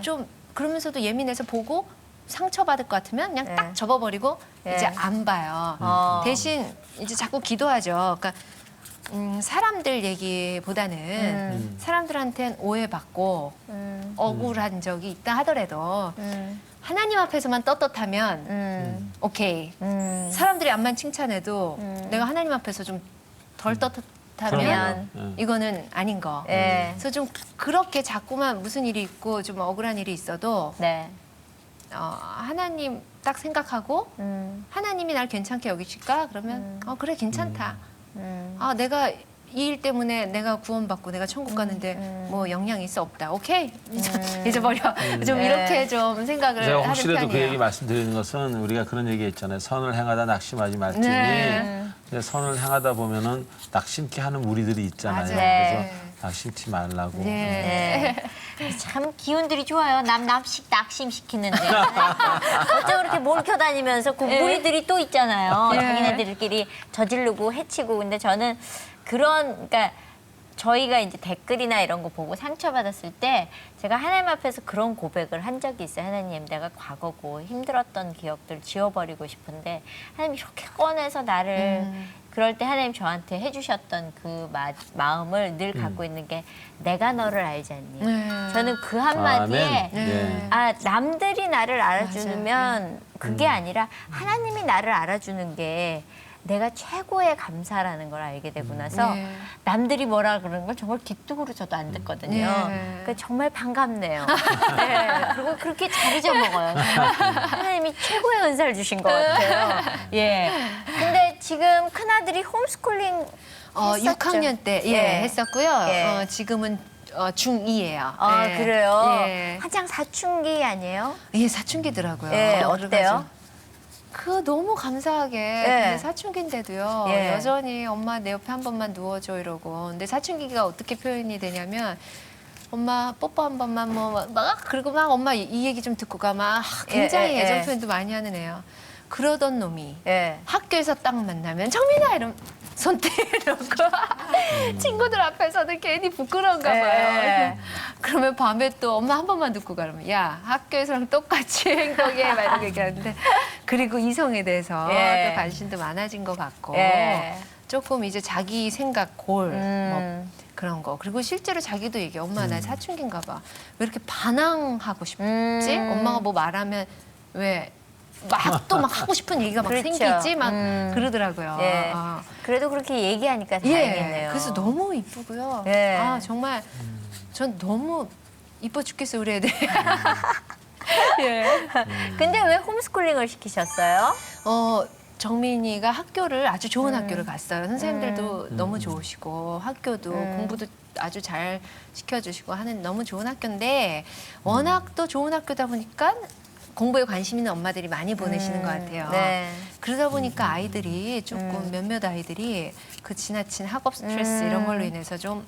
좀 그러면서도 예민해서 보고 상처받을 것 같으면 그냥 딱 접어버리고 이제 안 봐요. 대신 이제 자꾸 기도하죠. 그러니까 사람들 얘기보다는 사람들한테는 오해받고 억울한 적이 있다 하더라도 하나님 앞에서만 떳떳하면 오케이. 사람들이 암만 칭찬해도 내가 하나님 앞에서 좀 덜 떳떳하면 이거는 아닌 거. 그래서 좀 그렇게 자꾸만 무슨 일이 있고 좀 억울한 일이 있어도 하나님 딱 생각하고 하나님이 날 괜찮게 여기실까? 그러면 그래 괜찮다. 내가 이 일 때문에 내가 구원받고 내가 천국 가는데 뭐 영향이 있어 없다. 오케이 잊어버려. 좀 이렇게 좀 생각을 제가 하는 혹시라도 편이에요. 그 얘기 말씀드리는 것은 우리가 그런 얘기 했잖아요. 선을 행하다 낙심하지 말지니 근데 선을 행하다 보면은 낙심케 하는 무리들이 있잖아요. 그래서 낙심치 말라고. 참 기운들이 좋아요. 낙심시키는데. 어쩜 그렇게 몰켜 다니면서 그 무리들이 또 있잖아요. 자기네들끼리 저지르고 해치고. 근데 저는 그러니까 저희가 이제 댓글이나 이런 거 보고 상처받았을 때 제가 하나님 앞에서 그런 고백을 한 적이 있어요. 하나님, 내가 과거고 힘들었던 기억들 지워버리고 싶은데 하나님 이렇게 꺼내서 나를 그럴 때 하나님 저한테 해주셨던 그 마음을 늘 갖고 있는 게 내가 너를 알지 않니? 저는 그 한마디에 남들이 나를 알아주면 그게 아니라 하나님이 나를 알아주는 게 내가 최고의 감사라는 걸 알게 되고 나서 남들이 뭐라 그러는 걸 정말 귓등으로 저도 안 듣거든요. 그러니까 정말 반갑네요. 그리고 그렇게 잘 잊어먹어요. 하나님이 최고의 은사를 주신 것 같아요. 근데 지금 큰아들이 홈스쿨링 했었죠? 6학년 때 했었고요. 지금은 중2예요. 그래요? 한창 사춘기 아니에요? 사춘기더라고요. 어때요? 너무 감사하게 근데 사춘기인데도요 여전히 엄마 내 옆에 한 번만 누워줘 이러고 근데 사춘기가 어떻게 표현이 되냐면 엄마 뽀뽀 한 번만 막 그리고 막 엄마 이 얘기 좀 듣고 가 막 굉장히 애정 표현도 많이 하는 애요. 그러던 놈이 학교에서 딱 만나면 정민아 이러면 손대놓고 친구들 앞에서는 괜히 부끄러운가 봐요. 그러면 밤에 또 엄마 한 번만 듣고 가면 야 학교에서랑 똑같이 행동해 막 이렇게 얘기하는데 그리고 이성에 대해서 또 관심도 많아진 것 같고 조금 이제 자기 생각 뭐 그런 거 그리고 실제로 자기도 얘기해 엄마 나 사춘기인가 봐 왜 이렇게 반항하고 싶지 엄마가 뭐 말하면 왜 막 또 막 하고 싶은 얘기가 막 그렇죠. 생기지 막 그러더라고요. 그래도 그렇게 얘기하니까 다행이네요. 그래서 너무 이쁘고요. 아 정말 전 너무 이뻐 죽겠어요 우리 애들. 근데 왜 홈스쿨링을 시키셨어요? 정민이가 학교를 아주 좋은 학교를 갔어요. 선생님들도 너무 좋으시고 학교도 공부도 아주 잘 시켜주시고 하는 너무 좋은 학교인데 워낙 또 좋은 학교다 보니까 공부에 관심 있는 엄마들이 많이 보내시는 것 같아요. 그러다 보니까 아이들이 조금 몇몇 아이들이 그 지나친 학업 스트레스 이런 걸로 인해서 좀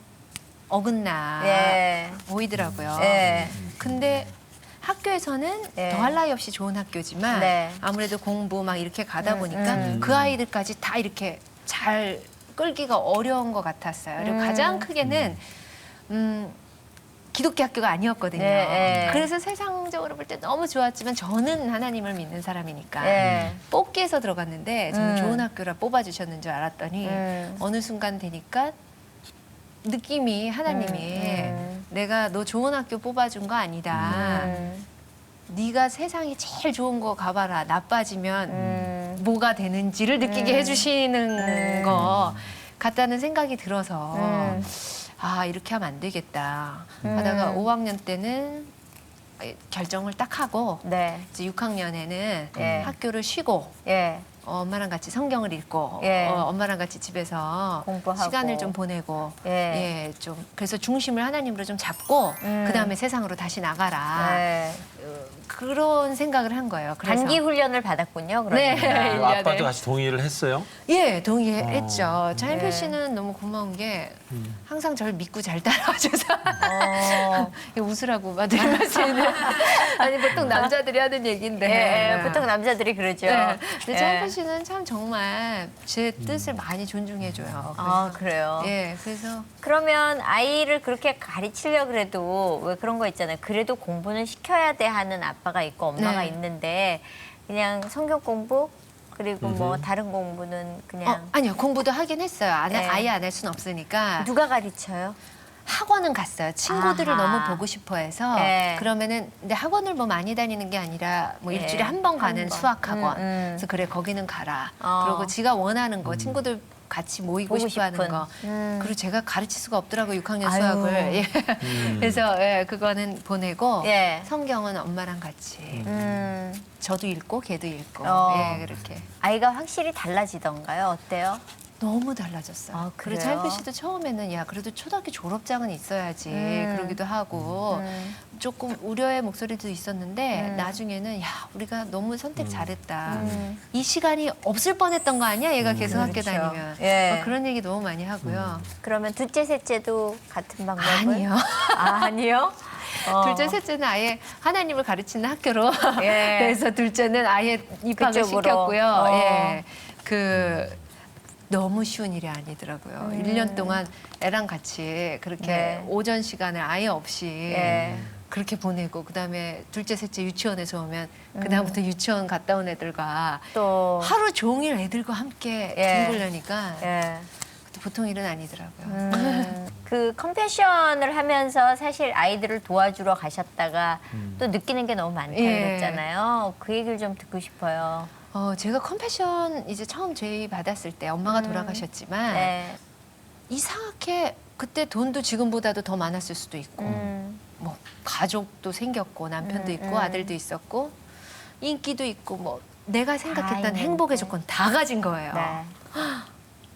어긋나 보이더라고요. 근데 학교에서는 더할 나위 없이 좋은 학교지만 아무래도 공부 막 이렇게 가다 보니까 그 아이들까지 다 이렇게 잘 끌기가 어려운 것 같았어요. 그리고 가장 크게는 기독교 학교가 아니었거든요. 그래서 세상적으로 볼 때 너무 좋았지만 저는 하나님을 믿는 사람이니까 뽑기에서 들어갔는데 저는 좋은 학교라 뽑아주셨는 줄 알았더니 어느 순간 되니까 느낌이 하나님이 내가 너 좋은 학교 뽑아준 거 아니다. 네가 세상에 제일 좋은 거 가봐라. 나빠지면 뭐가 되는지를 느끼게 해주시는 거 같다는 생각이 들어서 아 이렇게 하면 안 되겠다 하다가 5학년 때는 결정을 딱 하고 이제 6학년에는 학교를 쉬고 엄마랑 같이 성경을 읽고 엄마랑 같이 집에서 공부하고. 시간을 좀 보내고 좀 그래서 중심을 하나님으로 좀 잡고 그 다음에 세상으로 다시 나가라 그런 생각을 한 거예요. 그래서 단기 훈련을 받았군요. 그러면. 아빠도 같이 동의를 했어요? 예, 동의했죠. 차인표 씨는 너무 고마운 게 항상 저를 믿고 잘 따라와줘서 웃으라고 받을 말씀은 아니 보통 남자들이 하는 얘기인데 보통 남자들이 그러죠. 근데 차인표 씨는 참 정말 제 뜻을 많이 존중해줘요. 아 그래요. 그래서 그러면 아이를 그렇게 가르치려고 그래도 왜 그런 거 있잖아요. 그래도 공부는 시켜야 돼 하는 아빠가 있고 엄마가 있는데 그냥 성경 공부 그리고 뭐 다른 공부는 그냥 아니요 공부도 하긴 했어요. 아예 안 할 수는 없으니까 누가 가르쳐요? 학원은 갔어요. 친구들을 아하. 너무 보고 싶어 해서 그러면은 근데 학원을 뭐 많이 다니는 게 아니라 뭐 일주일에 한 번 가는 수학 학원. 그래서 그래 거기는 가라. 그리고 지가 원하는 거 친구들 같이 모이고 보고 싶어 하는 싶은. 거. 그리고 제가 가르칠 수가 없더라고요. 6학년 수학을. 그래서 그거는 보내고 성경은 엄마랑 같이 저도 읽고 걔도 읽고 그렇게. 아이가 확실히 달라지던가요? 어때요? 너무 달라졌어요. 아, 그리고 그래요? 차인표 씨도 처음에는 야 그래도 초등학교 졸업장은 있어야지 그러기도 하고 조금 우려의 목소리도 있었는데 나중에는 야 우리가 너무 선택 잘했다. 이 시간이 없을 뻔했던 거 아니야? 얘가 계속 학교 그렇죠. 다니면 막 그런 얘기 너무 많이 하고요. 그러면 둘째, 셋째도 같은 방법을? 아니요. 아니요? 둘째, 셋째는 아예 하나님을 가르치는 학교로 그래서 둘째는 아예 입학을 그쪽으로. 시켰고요. 너무 쉬운 일이 아니더라고요. 1년 동안 애랑 같이 그렇게 오전 시간을 아예 없이 그렇게 보내고 그다음에 둘째, 셋째 유치원에서 오면 그다음부터 유치원 갔다 온 애들과 또 하루 종일 애들과 함께 뒹굴려니까 보통 일은 아니더라고요. 그 컴패션을 하면서 사실 아이들을 도와주러 가셨다가 또 느끼는 게 너무 많다고 그랬잖아요. 그 얘기를 좀 듣고 싶어요. 제가 컴패션 이제 처음 제의 받았을 때 엄마가 돌아가셨지만 이상하게 그때 돈도 지금보다도 더 많았을 수도 있고 뭐 가족도 생겼고 남편도 있고 아들도 있었고 인기도 있고 뭐 내가 생각했던 행복의 조건 다 가진 거예요.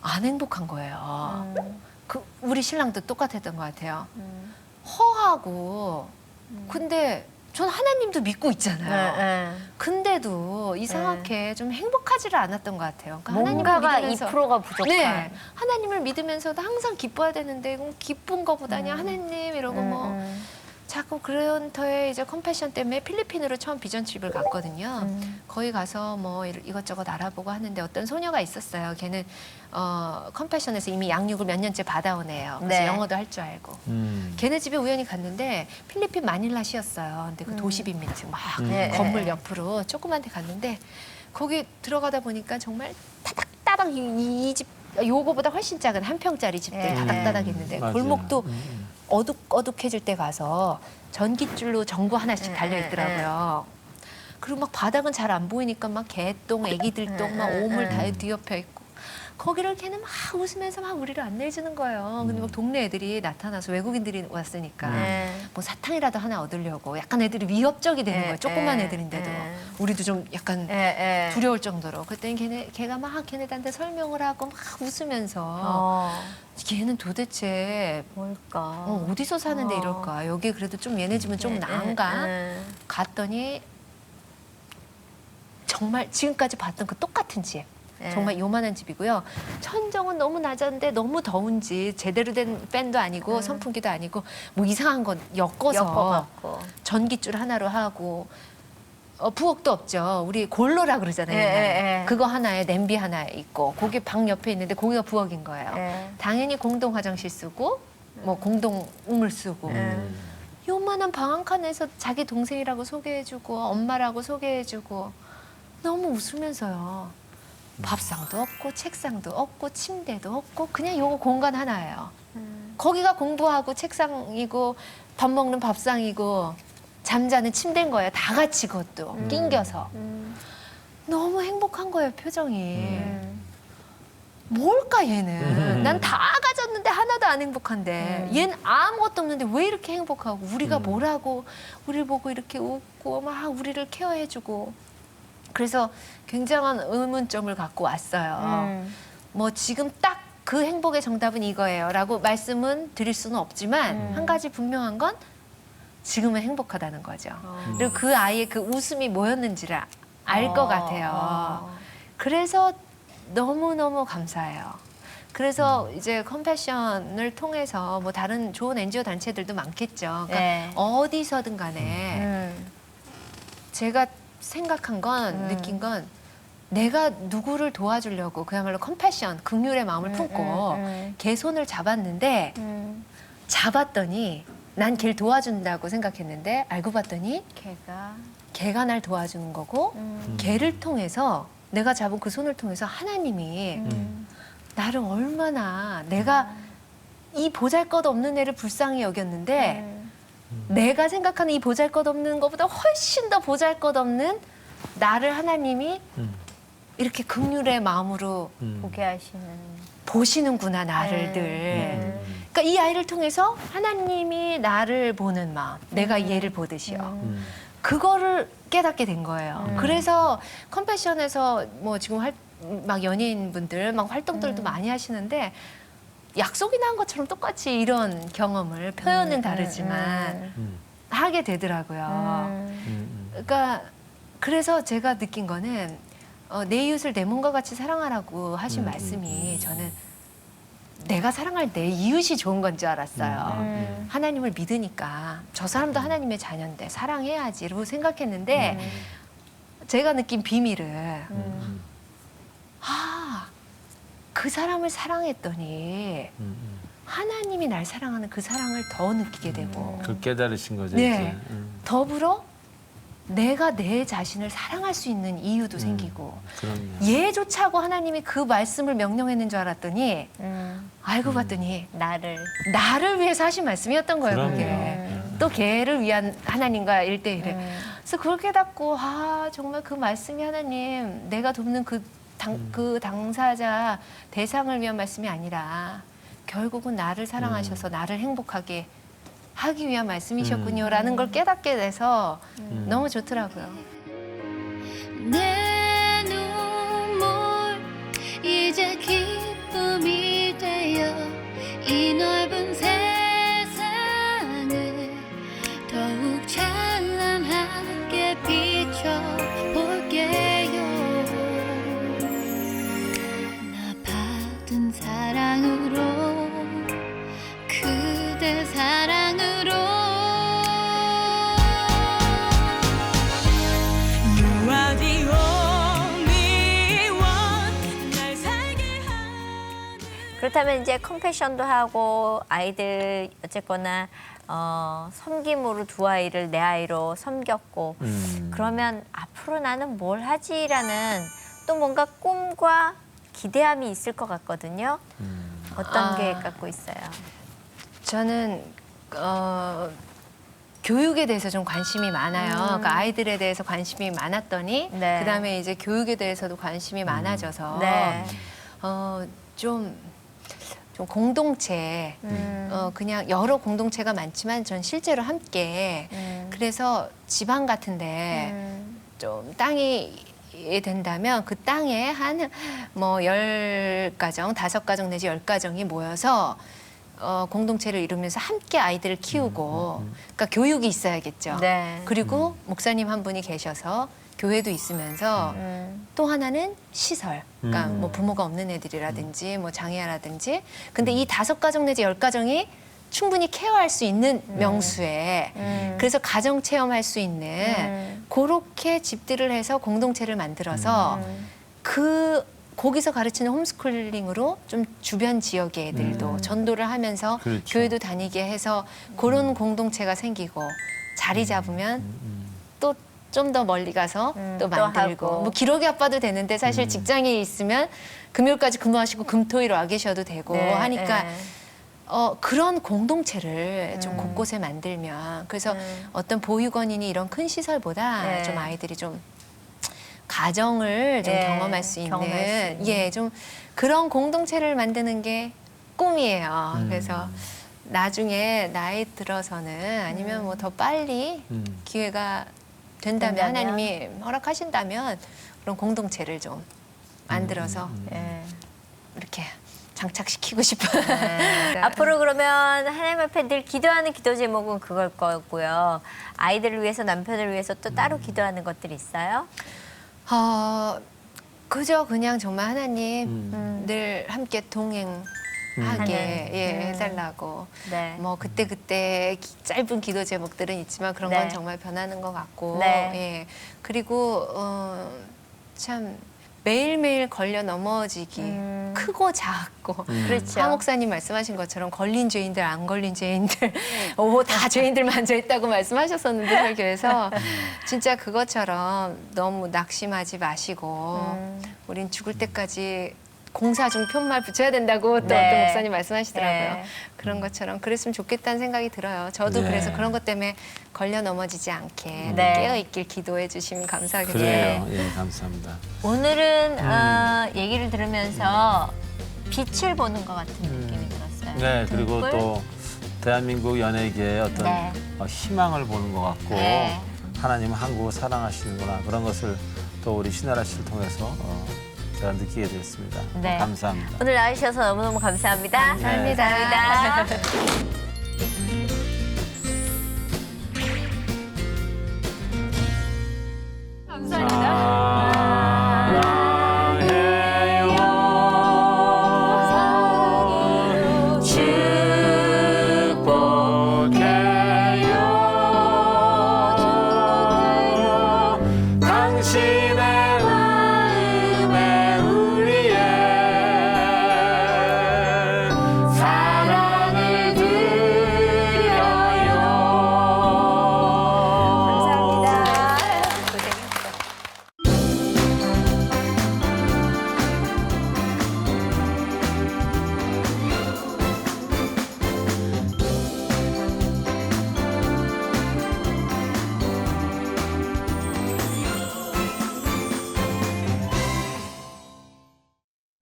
안 행복한 거예요. 우리 신랑도 똑같았던 것 같아요. 허하고 근데 전 하나님도 믿고 있잖아요. 근데도 이상하게 좀 행복하지를 않았던 것 같아요. 그러니까 뭔가가 하나님을 믿으면서 2%가 부족한. 하나님을 믿으면서도 항상 기뻐야 되는데 기쁜 거보다는 하나님 이러고 뭐 자꾸 그리고 그런 터에 이제 컴패션 때문에 필리핀으로 처음 비전 트립을 갔거든요. 거기 가서 뭐 이것저것 알아보고 하는데 어떤 소녀가 있었어요. 걔는 컴패션에서 이미 양육을 몇 년째 받아오네요. 그래서 네. 영어도 할 줄 알고. 걔네 집에 우연히 갔는데 필리핀 마닐라시였어요. 근데 그 도시입니다. 지금 막 건물 옆으로 조그만 데 갔는데 거기 들어가다 보니까 정말 따닥따닥 이 집 요거보다 훨씬 작은 한 평짜리 집들 다닥다닥 있는데 맞아요. 골목도 어둑어둑해질 때 가서 전깃줄로 전구 하나씩 달려 있더라고요. 그리고 막 바닥은 잘 안 보이니까 막 개똥, 애기들 똥, 막 오물 다 뒤엎여 있고 거기를 걔는 막 웃으면서 막 우리를 안내해주는 거예요. 근데 막 동네 애들이 나타나서 외국인들이 왔으니까 뭐 사탕이라도 하나 얻으려고 약간 애들이 위협적이 되는 거예요. 조그만 애들인데도 우리도 좀 약간 두려울 정도로. 그랬더니 걔가 막 걔네들한테 설명을 하고 막 웃으면서 걔는 도대체 뭘까? 어디서 사는데 이럴까? 여기 그래도 좀 얘네 집은 좀 나은가? 갔더니 정말 지금까지 봤던 그 똑같은 집. 정말 요만한 집이고요. 천정은 너무 낮았는데 너무 더운지 제대로 된 팬도 아니고 선풍기도 아니고 뭐 이상한 건 엮어서 전깃줄 하나로 하고 부엌도 없죠. 우리 골로라 그러잖아요. 옛날에. 그거 하나에 냄비 하나 있고 고기 방 옆에 있는데 거기가 부엌인 거예요. 당연히 공동 화장실 쓰고 뭐 공동 우물 쓰고 요만한 방 한 칸에서 자기 동생이라고 소개해주고 엄마라고 소개해주고 너무 웃으면서요. 밥상도 없고 책상도 없고 침대도 없고 그냥 요거 공간 하나예요. 거기가 공부하고 책상이고 밥 먹는 밥상이고 잠자는 침대인 거예요. 다 같이 그것도 낑겨서. 너무 행복한 거예요, 표정이. 뭘까 얘는. 난 다 가졌는데 하나도 안 행복한데 얘는 아무것도 없는데 왜 이렇게 행복하고 우리가 뭐라고 우리를 보고 이렇게 웃고 막 우리를 케어해주고 그래서 굉장한 의문점을 갖고 왔어요. 뭐 지금 딱 그 행복의 정답은 이거예요 라고 말씀은 드릴 수는 없지만 한 가지 분명한 건 지금은 행복하다는 거죠. 그리고 그 아이의 그 웃음이 뭐였는지를 알 것 같아요. 그래서 너무너무 감사해요. 그래서 이제 컴패션을 통해서 뭐 다른 좋은 NGO 단체들도 많겠죠. 그러니까 어디서든 간에 제가 생각한 건 느낀 건 내가 누구를 도와주려고 그야말로 컴패션, 긍휼의 마음을 품고 걔 손을 잡았는데 잡았더니 난 걔를 도와준다고 생각했는데 알고 봤더니 걔가 날 도와주는 거고 걔를 통해서 내가 잡은 그 손을 통해서 하나님이 나를 얼마나 내가 이 보잘것없는 애를 불쌍히 여겼는데 내가 생각하는 이 보잘것없는 것보다 훨씬 더 보잘것없는 나를 하나님이 이렇게 긍휼의 마음으로 보게 하시는 보시는구나 나를 늘. 그러니까 이 아이를 통해서 하나님이 나를 보는 마음, 내가 얘를 보듯이요. 그거를 깨닫게 된 거예요. 그래서 컴패션에서 뭐 지금 막 연예인분들 막 활동들도 많이 하시는데 약속이나 한 것처럼 똑같이 이런 경험을 표현은 다르지만 하게 되더라고요. 그러니까 그래서 제가 느낀 거는 내 이웃을 내 몸과 같이 사랑하라고 하신 말씀이 저는 내가 사랑할 내 이웃이 좋은 건 줄 알았어요. 하나님을 믿으니까 저 사람도 하나님의 자녀인데 사랑해야지 이러고 생각했는데 제가 느낀 비밀은 그 사람을 사랑했더니 하나님이 날 사랑하는 그 사랑을 더 느끼게 되고 그 깨달으신 거죠. 네. 이제. 더불어 내가 내 자신을 사랑할 수 있는 이유도 생기고 그럼요. 얘조차고 하나님이 그 말씀을 명령했는 줄 알았더니 알고 봤더니 나를 위해서 하신 말씀이었던 거예요. 그럼요. 그게. 또 걔를 위한 하나님과 일대일을. 그래서 그걸 깨닫고 정말 그 말씀이 하나님 내가 돕는 그 당사자 대상을 위한 말씀이 아니라 결국은 나를 사랑하셔서 나를 행복하게 하기 위한 말씀이셨군요라는 걸 깨닫게 돼서 너무 좋더라고요. 내 눈물 이제 기쁨이 되어 이 넓은 세상을 더욱 찬란하게 비춰볼게요. 나 받은 사랑으로 그대 사랑으로 그렇다면 이제 컴패션도 하고 아이들 어쨌거나 섬김으로 두 아이를 내 아이로 섬겼고 그러면 앞으로 나는 뭘 하지라는 또 뭔가 꿈과 기대함이 있을 것 같거든요. 어떤 계획 갖고 있어요? 저는 교육에 대해서 좀 관심이 많아요. 그러니까 아이들에 대해서 관심이 많았더니 네. 그다음에 이제 교육에 대해서도 관심이 많아져서 네. 좀 공동체 그냥 여러 공동체가 많지만 전 실제로 함께 그래서 지방 같은데 좀 땅이 된다면 그 땅에 한 뭐 10가정, 5가정 내지 10가정이 모여서 공동체를 이루면서 함께 아이들을 키우고 그러니까 교육이 있어야겠죠. 네. 그리고 목사님 한 분이 계셔서 교회도 있으면서 또 하나는 시설. 그러니까 뭐 부모가 없는 애들이라든지 뭐 장애아라든지 근데 이 5가정 내지 10가정이 충분히 케어할 수 있는 명수에 그래서 가정 체험할 수 있는 그렇게 집들을 해서 공동체를 만들어서 거기서 가르치는 홈스쿨링으로 좀 주변 지역의 애들도 전도를 하면서 그렇죠. 교회도 다니게 해서 그런 공동체가 생기고 자리 잡으면 또 좀 더 멀리 가서 또 만들고 하고. 뭐 기러기 아빠도 되는데 사실 직장에 있으면 금요일까지 근무하시고 금토일 와 계셔도 되고 네, 하니까 네. 그런 공동체를 좀 곳곳에 만들면 그래서 어떤 보육원이니 이런 큰 시설보다 네. 좀 아이들이 좀 가정을 좀 네, 경험할 수 있는, 경험할 수 있는. 예, 좀 그런 공동체를 만드는 게 꿈이에요. 그래서 나중에 나이 들어서는 아니면 뭐 더 빨리 기회가 된다면 하나님이 허락하신다면 그런 공동체를 좀 만들어서 이렇게 장착시키고 싶어요. 네. 앞으로 그러면 하나님 앞에 늘 기도하는 기도 제목은 그걸 거고요. 아이들을 위해서 남편을 위해서 또 따로 기도하는 것들이 있어요? 그저 그냥 정말 하나님 늘 함께 동행하게 해달라고. 네. 뭐 그때 짧은 기도 제목들은 있지만 그런 네. 건 정말 변하는 것 같고. 네. 예. 그리고 참 매일매일 걸려 넘어지기 크고 작고 그렇죠. 하 목사님 말씀하신 것처럼 걸린 죄인들 안 걸린 죄인들 다 죄인들만 앉아있다고 말씀하셨었는데 설교에서 진짜 그것처럼 너무 낙심하지 마시고 우린 죽을 때까지 공사 중 편말 붙여야 된다고 또 네. 어떤 목사님 말씀하시더라고요. 네. 그런 것처럼 그랬으면 좋겠다는 생각이 들어요. 저도 네. 그래서 그런 것 때문에 걸려 넘어지지 않게 네. 깨어있길 기도해 주시면 감사하겠네요. 그래요. 예, 감사합니다. 오늘은 얘기를 들으면서 빛을 보는 것 같은 느낌이 들었어요. 네, 그리고 등불? 또 대한민국 연예계의 어떤 네. 희망을 보는 것 같고 네. 하나님은 한국을 사랑하시는구나 그런 것을 또 우리 신나라 씨를 통해서 제가 느끼게 됐습니다. 네. 감사합니다. 오늘 나와주셔서 너무너무 감사합니다. 감사합니다. 감사합니다.